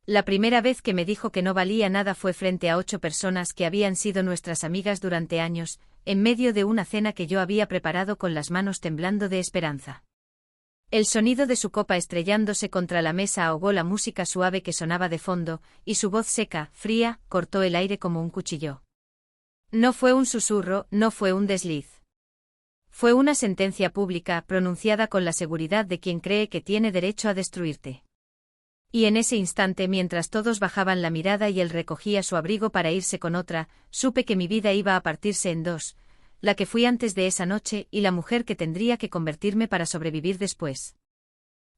La primera vez que me dijo que no valía nada fue frente a 8 personas que habían sido nuestras amigas durante años, en medio de una cena que yo había preparado con las manos temblando de esperanza. El sonido de su copa estrellándose contra la mesa ahogó la música suave que sonaba de fondo, y su voz seca, fría, cortó el aire como un cuchillo. No fue un susurro, no fue un desliz. Fue una sentencia pública, pronunciada con la seguridad de quien cree que tiene derecho a destruirte. Y en ese instante, mientras todos bajaban la mirada y él recogía su abrigo para irse con otra, supe que mi vida iba a partirse en dos, la que fui antes de esa noche y la mujer que tendría que convertirme para sobrevivir después.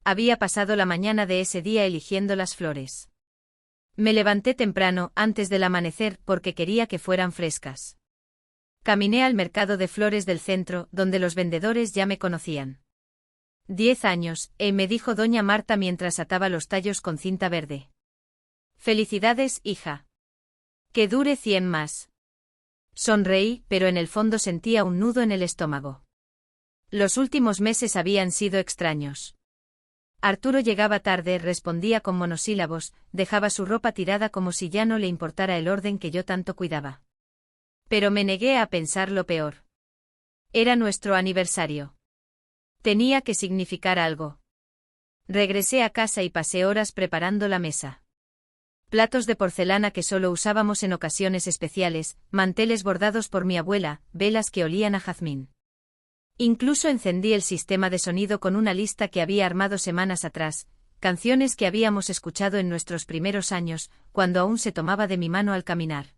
Había pasado la mañana de ese día eligiendo las flores. Me levanté temprano, antes del amanecer, porque quería que fueran frescas. Caminé al mercado de flores del centro, donde los vendedores ya me conocían. 10 años, me dijo doña Marta mientras ataba los tallos con cinta verde. Felicidades, hija. Que dure 100 más. Sonreí, pero en el fondo sentía un nudo en el estómago. Los últimos meses habían sido extraños. Arturo llegaba tarde, respondía con monosílabos, dejaba su ropa tirada como si ya no le importara el orden que yo tanto cuidaba. Pero me negué a pensar lo peor. Era nuestro aniversario. Tenía que significar algo. Regresé a casa y pasé horas preparando la mesa. Platos de porcelana que solo usábamos en ocasiones especiales, manteles bordados por mi abuela, velas que olían a jazmín. Incluso encendí el sistema de sonido con una lista que había armado semanas atrás, canciones que habíamos escuchado en nuestros primeros años, cuando aún se tomaba de mi mano al caminar.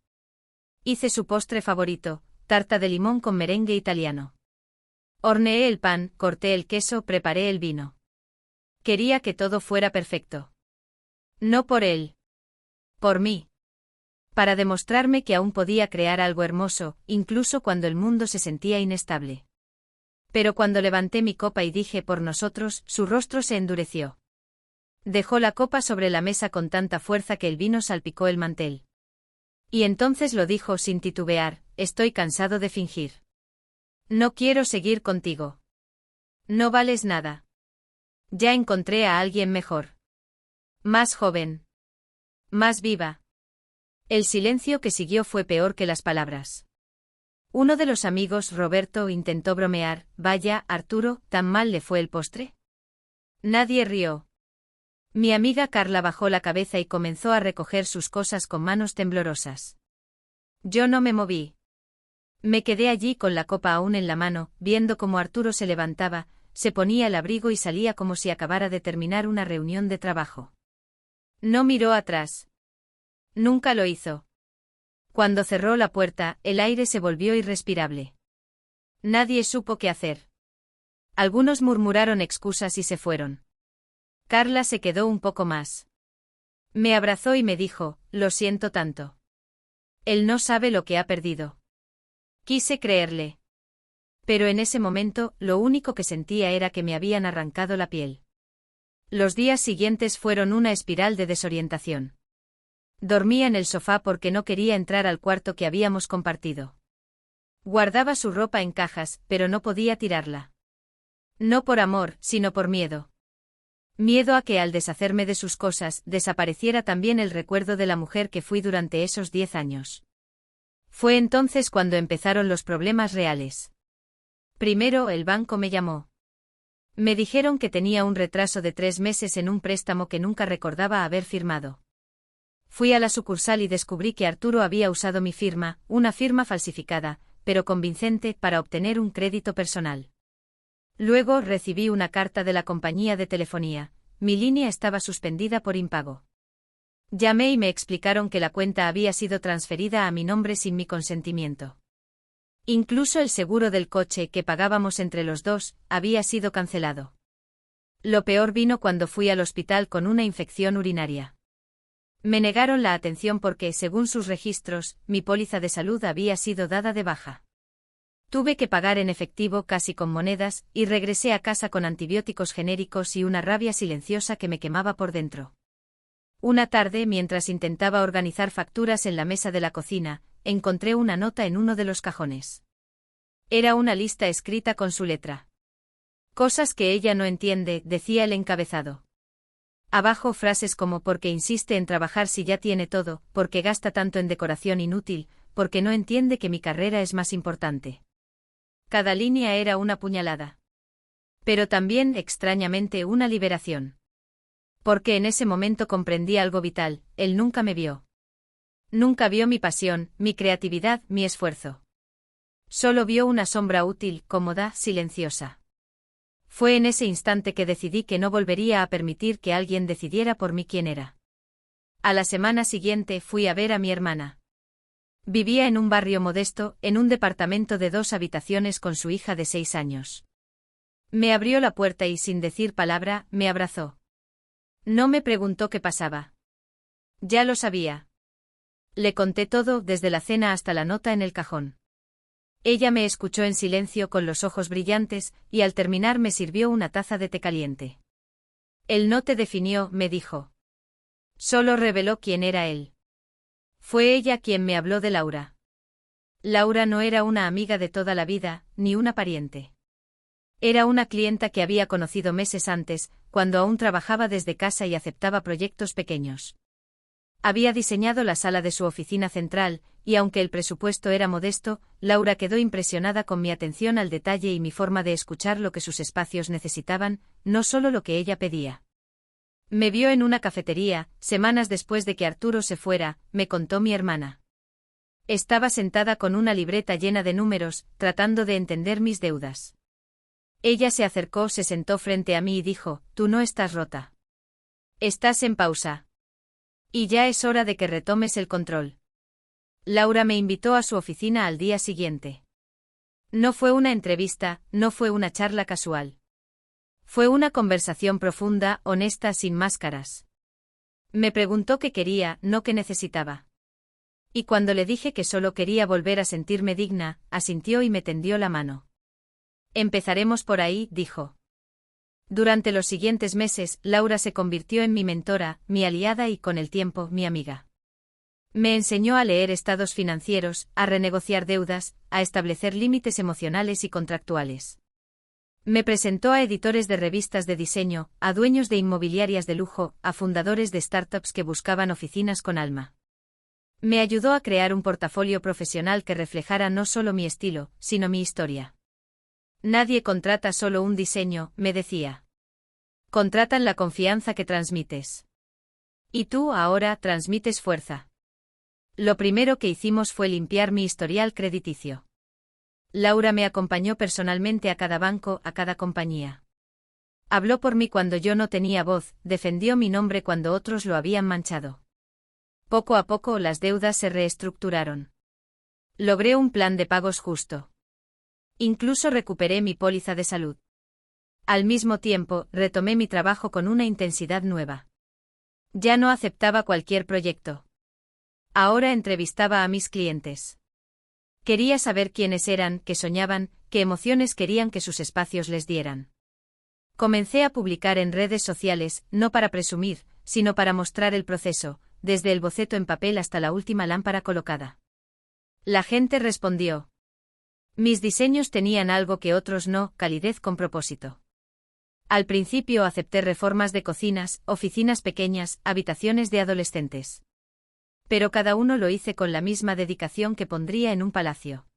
Hice su postre favorito, tarta de limón con merengue italiano. Horneé el pan, corté el queso, preparé el vino. Quería que todo fuera perfecto. No por él. Por mí. Para demostrarme que aún podía crear algo hermoso, incluso cuando el mundo se sentía inestable. Pero cuando levanté mi copa y dije por nosotros, su rostro se endureció. Dejó la copa sobre la mesa con tanta fuerza que el vino salpicó el mantel. Y entonces lo dijo sin titubear: estoy cansado de fingir. No quiero seguir contigo. No vales nada. Ya encontré a alguien mejor. Más joven. Más viva. El silencio que siguió fue peor que las palabras. Uno de los amigos, Roberto, intentó bromear: vaya, Arturo, ¿tan mal le fue el postre? Nadie rió. Mi amiga Carla bajó la cabeza y comenzó a recoger sus cosas con manos temblorosas. Yo no me moví. Me quedé allí con la copa aún en la mano, viendo cómo Arturo se levantaba, se ponía el abrigo y salía como si acabara de terminar una reunión de trabajo. No miró atrás. Nunca lo hizo. Cuando cerró la puerta, el aire se volvió irrespirable. Nadie supo qué hacer. Algunos murmuraron excusas y se fueron. Carla se quedó un poco más. Me abrazó y me dijo: lo siento tanto. Él no sabe lo que ha perdido. Quise creerle. Pero en ese momento, lo único que sentía era que me habían arrancado la piel. Los días siguientes fueron una espiral de desorientación. Dormía en el sofá porque no quería entrar al cuarto que habíamos compartido. Guardaba su ropa en cajas, pero no podía tirarla. No por amor, sino por miedo. Miedo a que al deshacerme de sus cosas, desapareciera también el recuerdo de la mujer que fui durante esos 10 años. Fue entonces cuando empezaron los problemas reales. Primero, el banco me llamó. Me dijeron que tenía un retraso de 3 meses en un préstamo que nunca recordaba haber firmado. Fui a la sucursal y descubrí que Arturo había usado mi firma, una firma falsificada, pero convincente, para obtener un crédito personal. Luego recibí una carta de la compañía de telefonía: mi línea estaba suspendida por impago. Llamé y me explicaron que la cuenta había sido transferida a mi nombre sin mi consentimiento. Incluso el seguro del coche que pagábamos entre los dos había sido cancelado. Lo peor vino cuando fui al hospital con una infección urinaria. Me negaron la atención porque, según sus registros, mi póliza de salud había sido dada de baja. Tuve que pagar en efectivo, casi con monedas, y regresé a casa con antibióticos genéricos y una rabia silenciosa que me quemaba por dentro. Una tarde, mientras intentaba organizar facturas en la mesa de la cocina, encontré una nota en uno de los cajones. Era una lista escrita con su letra. Cosas que ella no entiende, decía el encabezado. Abajo frases como porque insiste en trabajar si ya tiene todo, porque gasta tanto en decoración inútil, porque no entiende que mi carrera es más importante. Cada línea era una puñalada. Pero también, extrañamente, una liberación. Porque en ese momento comprendí algo vital, él nunca me vio. Nunca vio mi pasión, mi creatividad, mi esfuerzo. Solo vio una sombra útil, cómoda, silenciosa. Fue en ese instante que decidí que no volvería a permitir que alguien decidiera por mí quién era. A la semana siguiente fui a ver a mi hermana. Vivía en un barrio modesto, en un departamento de 2 habitaciones con su hija de 6 años. Me abrió la puerta y sin decir palabra, me abrazó. No me preguntó qué pasaba. Ya lo sabía. Le conté todo, desde la cena hasta la nota en el cajón. Ella me escuchó en silencio con los ojos brillantes, y al terminar me sirvió una taza de té caliente. Él no te definió, me dijo. Solo reveló quién era él. Fue ella quien me habló de Laura. Laura no era una amiga de toda la vida, ni una pariente. Era una clienta que había conocido meses antes, cuando aún trabajaba desde casa y aceptaba proyectos pequeños. Había diseñado la sala de su oficina central, y aunque el presupuesto era modesto, Laura quedó impresionada con mi atención al detalle y mi forma de escuchar lo que sus espacios necesitaban, no solo lo que ella pedía. Me vio en una cafetería, semanas después de que Arturo se fuera, me contó mi hermana. Estaba sentada con una libreta llena de números, tratando de entender mis deudas. Ella se acercó, se sentó frente a mí y dijo, tú no estás rota. Estás en pausa. Y ya es hora de que retomes el control. Laura me invitó a su oficina al día siguiente. No fue una entrevista, no fue una charla casual. Fue una conversación profunda, honesta, sin máscaras. Me preguntó qué quería, no qué necesitaba. Y cuando le dije que solo quería volver a sentirme digna, asintió y me tendió la mano. Empezaremos por ahí, dijo. Durante los siguientes meses, Laura se convirtió en mi mentora, mi aliada y, con el tiempo, mi amiga. Me enseñó a leer estados financieros, a renegociar deudas, a establecer límites emocionales y contractuales. Me presentó a editores de revistas de diseño, a dueños de inmobiliarias de lujo, a fundadores de startups que buscaban oficinas con alma. Me ayudó a crear un portafolio profesional que reflejara no solo mi estilo, sino mi historia. Nadie contrata solo un diseño, me decía. Contratan la confianza que transmites. Y tú ahora transmites fuerza. Lo primero que hicimos fue limpiar mi historial crediticio. Laura me acompañó personalmente a cada banco, a cada compañía. Habló por mí cuando yo no tenía voz, defendió mi nombre cuando otros lo habían manchado. Poco a poco las deudas se reestructuraron. Logré un plan de pagos justo. Incluso recuperé mi póliza de salud. Al mismo tiempo, retomé mi trabajo con una intensidad nueva. Ya no aceptaba cualquier proyecto. Ahora entrevistaba a mis clientes. Quería saber quiénes eran, qué soñaban, qué emociones querían que sus espacios les dieran. Comencé a publicar en redes sociales, no para presumir, sino para mostrar el proceso, desde el boceto en papel hasta la última lámpara colocada. La gente respondió. Mis diseños tenían algo que otros no, calidez con propósito. Al principio acepté reformas de cocinas, oficinas pequeñas, habitaciones de adolescentes. Pero cada uno lo hice con la misma dedicación que pondría en un palacio.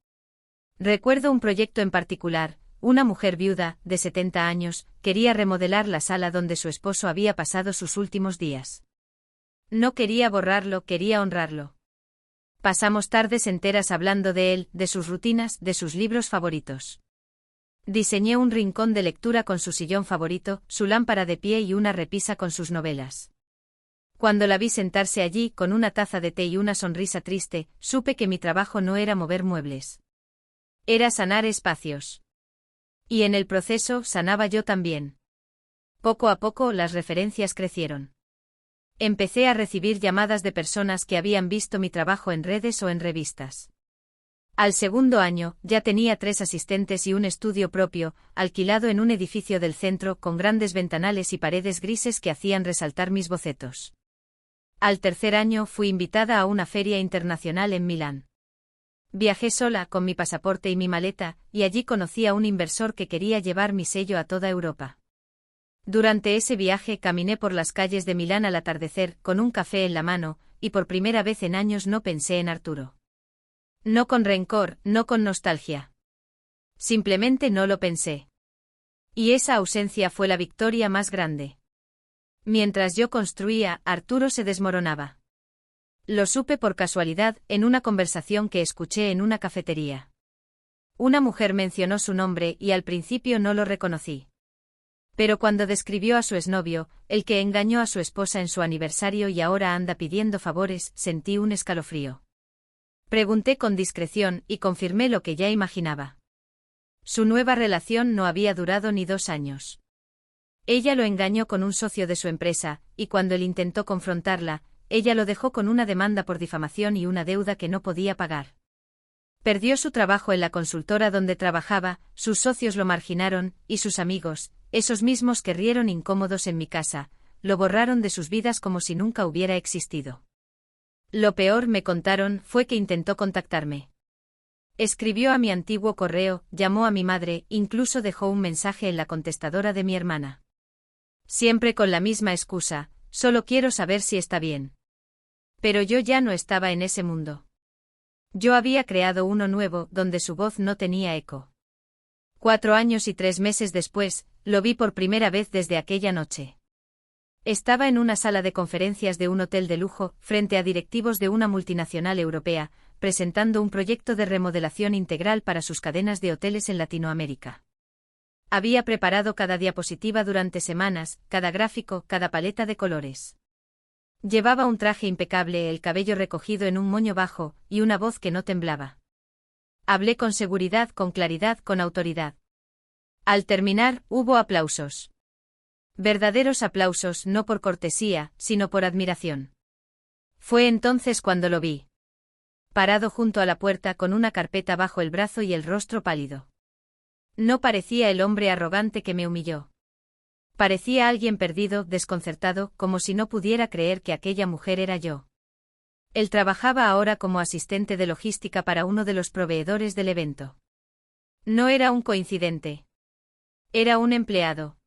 Recuerdo un proyecto en particular, una mujer viuda, de 70 años, quería remodelar la sala donde su esposo había pasado sus últimos días. No quería borrarlo, quería honrarlo. Pasamos tardes enteras hablando de él, de sus rutinas, de sus libros favoritos. Diseñé un rincón de lectura con su sillón favorito, su lámpara de pie y una repisa con sus novelas. Cuando la vi sentarse allí con una taza de té y una sonrisa triste, supe que mi trabajo no era mover muebles. Era sanar espacios. Y en el proceso sanaba yo también. Poco a poco las referencias crecieron. Empecé a recibir llamadas de personas que habían visto mi trabajo en redes o en revistas. Al segundo año, ya tenía 3 asistentes y un estudio propio, alquilado en un edificio del centro con grandes ventanales y paredes grises que hacían resaltar mis bocetos. Al tercer año fui invitada a una feria internacional en Milán. Viajé sola con mi pasaporte y mi maleta, y allí conocí a un inversor que quería llevar mi sello a toda Europa. Durante ese viaje caminé por las calles de Milán al atardecer, con un café en la mano, y por primera vez en años no pensé en Arturo. No con rencor, no con nostalgia. Simplemente no lo pensé. Y esa ausencia fue la victoria más grande. Mientras yo construía, Arturo se desmoronaba. Lo supe por casualidad, en una conversación que escuché en una cafetería. Una mujer mencionó su nombre y al principio no lo reconocí. Pero cuando describió a su exnovio, el que engañó a su esposa en su aniversario y ahora anda pidiendo favores, sentí un escalofrío. Pregunté con discreción y confirmé lo que ya imaginaba. Su nueva relación no había durado ni 2 años. Ella lo engañó con un socio de su empresa, y cuando él intentó confrontarla, ella lo dejó con una demanda por difamación y una deuda que no podía pagar. Perdió su trabajo en la consultora donde trabajaba, sus socios lo marginaron, y sus amigos, esos mismos que rieron incómodos en mi casa, lo borraron de sus vidas como si nunca hubiera existido. Lo peor, me contaron, fue que intentó contactarme. Escribió a mi antiguo correo, llamó a mi madre, incluso dejó un mensaje en la contestadora de mi hermana. Siempre con la misma excusa, solo quiero saber si está bien. Pero yo ya no estaba en ese mundo. Yo había creado uno nuevo, donde su voz no tenía eco. 4 años y 3 meses después, lo vi por primera vez desde aquella noche. Estaba en una sala de conferencias de un hotel de lujo, frente a directivos de una multinacional europea, presentando un proyecto de remodelación integral para sus cadenas de hoteles en Latinoamérica. Había preparado cada diapositiva durante semanas, cada gráfico, cada paleta de colores. Llevaba un traje impecable, el cabello recogido en un moño bajo, y una voz que no temblaba. Hablé con seguridad, con claridad, con autoridad. Al terminar, hubo aplausos. Verdaderos aplausos, no por cortesía, sino por admiración. Fue entonces cuando lo vi. Parado junto a la puerta con una carpeta bajo el brazo y el rostro pálido. No parecía el hombre arrogante que me humilló. Parecía alguien perdido, desconcertado, como si no pudiera creer que aquella mujer era yo. Él trabajaba ahora como asistente de logística para uno de los proveedores del evento. No era un coincidente. Era un empleado.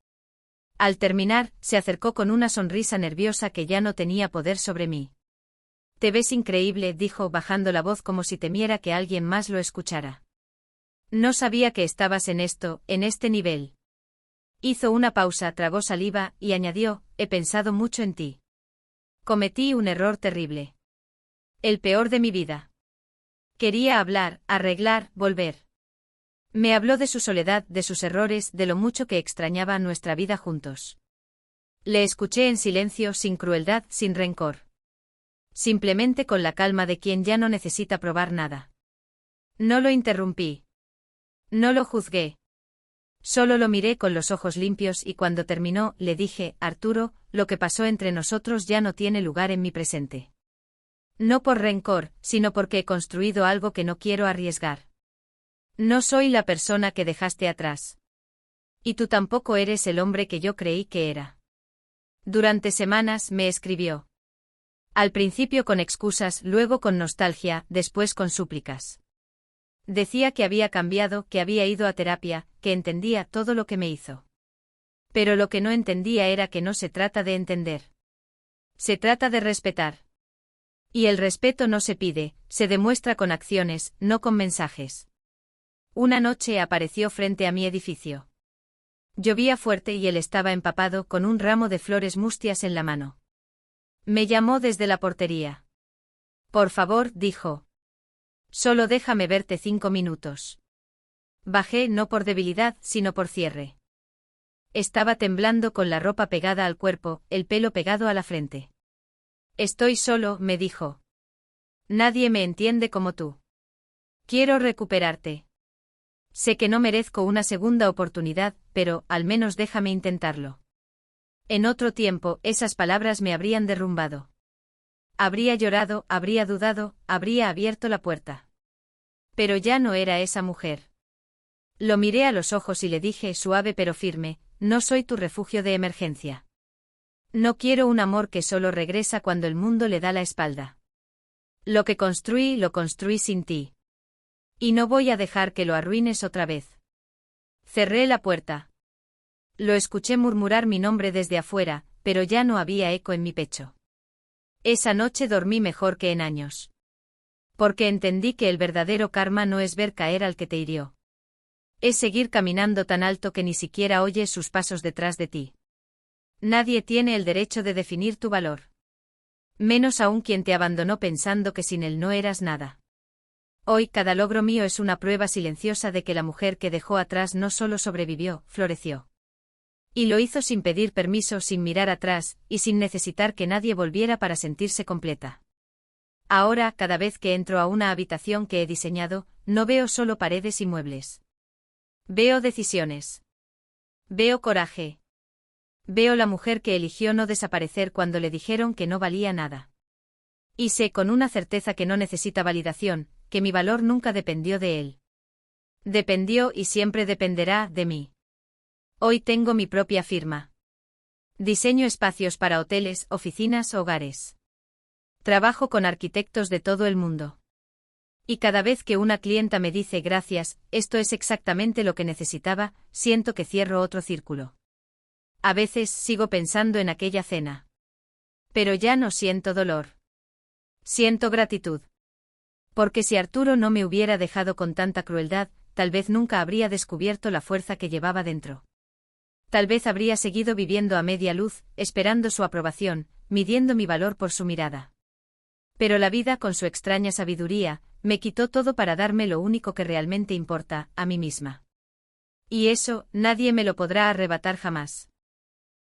Al terminar, se acercó con una sonrisa nerviosa que ya no tenía poder sobre mí. «Te ves increíble», dijo bajando la voz como si temiera que alguien más lo escuchara. «No sabía que estabas en esto, en este nivel». Hizo una pausa, tragó saliva, y añadió, «He pensado mucho en ti. Cometí un error terrible. El peor de mi vida. Quería hablar, arreglar, volver». Me habló de su soledad, de sus errores, de lo mucho que extrañaba nuestra vida juntos. Le escuché en silencio, sin crueldad, sin rencor. Simplemente con la calma de quien ya no necesita probar nada. No lo interrumpí. No lo juzgué. Solo lo miré con los ojos limpios y cuando terminó, le dije, «Arturo, lo que pasó entre nosotros ya no tiene lugar en mi presente. No por rencor, sino porque he construido algo que no quiero arriesgar. No soy la persona que dejaste atrás. Y tú tampoco eres el hombre que yo creí que era». Durante semanas me escribió. Al principio con excusas, luego con nostalgia, después con súplicas. Decía que había cambiado, que había ido a terapia, que entendía todo lo que me hizo. Pero lo que no entendía era que no se trata de entender. Se trata de respetar. Y el respeto no se pide, se demuestra con acciones, no con mensajes. Una noche apareció frente a mi edificio. Llovía fuerte y él estaba empapado con un ramo de flores mustias en la mano. Me llamó desde la portería. «Por favor», dijo. «Solo déjame verte 5 minutos». Bajé no por debilidad, sino por cierre. Estaba temblando con la ropa pegada al cuerpo, el pelo pegado a la frente. «Estoy solo», me dijo. «Nadie me entiende como tú. Quiero recuperarte. Sé que no merezco una segunda oportunidad, pero, al menos déjame intentarlo». En otro tiempo, esas palabras me habrían derrumbado. Habría llorado, habría dudado, habría abierto la puerta. Pero ya no era esa mujer. Lo miré a los ojos y le dije suave pero firme, «No soy tu refugio de emergencia. No quiero un amor que solo regresa cuando el mundo le da la espalda. Lo construí sin ti. Y no voy a dejar que lo arruines otra vez». Cerré la puerta. Lo escuché murmurar mi nombre desde afuera, pero ya no había eco en mi pecho. Esa noche dormí mejor que en años. Porque entendí que el verdadero karma no es ver caer al que te hirió. Es seguir caminando tan alto que ni siquiera oyes sus pasos detrás de ti. Nadie tiene el derecho de definir tu valor. Menos aún quien te abandonó pensando que sin él no eras nada. Hoy cada logro mío es una prueba silenciosa de que la mujer que dejó atrás no solo sobrevivió, floreció. Y lo hizo sin pedir permiso, sin mirar atrás, y sin necesitar que nadie volviera para sentirse completa. Ahora, cada vez que entro a una habitación que he diseñado, no veo solo paredes y muebles. Veo decisiones. Veo coraje. Veo la mujer que eligió no desaparecer cuando le dijeron que no valía nada. Y sé con una certeza que no necesita validación, que mi valor nunca dependió de él. Dependió y siempre dependerá de mí. Hoy tengo mi propia firma. Diseño espacios para hoteles, oficinas, hogares. Trabajo con arquitectos de todo el mundo. Y cada vez que una clienta me dice gracias, esto es exactamente lo que necesitaba, siento que cierro otro círculo. A veces sigo pensando en aquella cena. Pero ya no siento dolor. Siento gratitud. Porque si Arturo no me hubiera dejado con tanta crueldad, tal vez nunca habría descubierto la fuerza que llevaba dentro. Tal vez habría seguido viviendo a media luz, esperando su aprobación, midiendo mi valor por su mirada. Pero la vida, con su extraña sabiduría, me quitó todo para darme lo único que realmente importa, a mí misma. Y eso, nadie me lo podrá arrebatar jamás.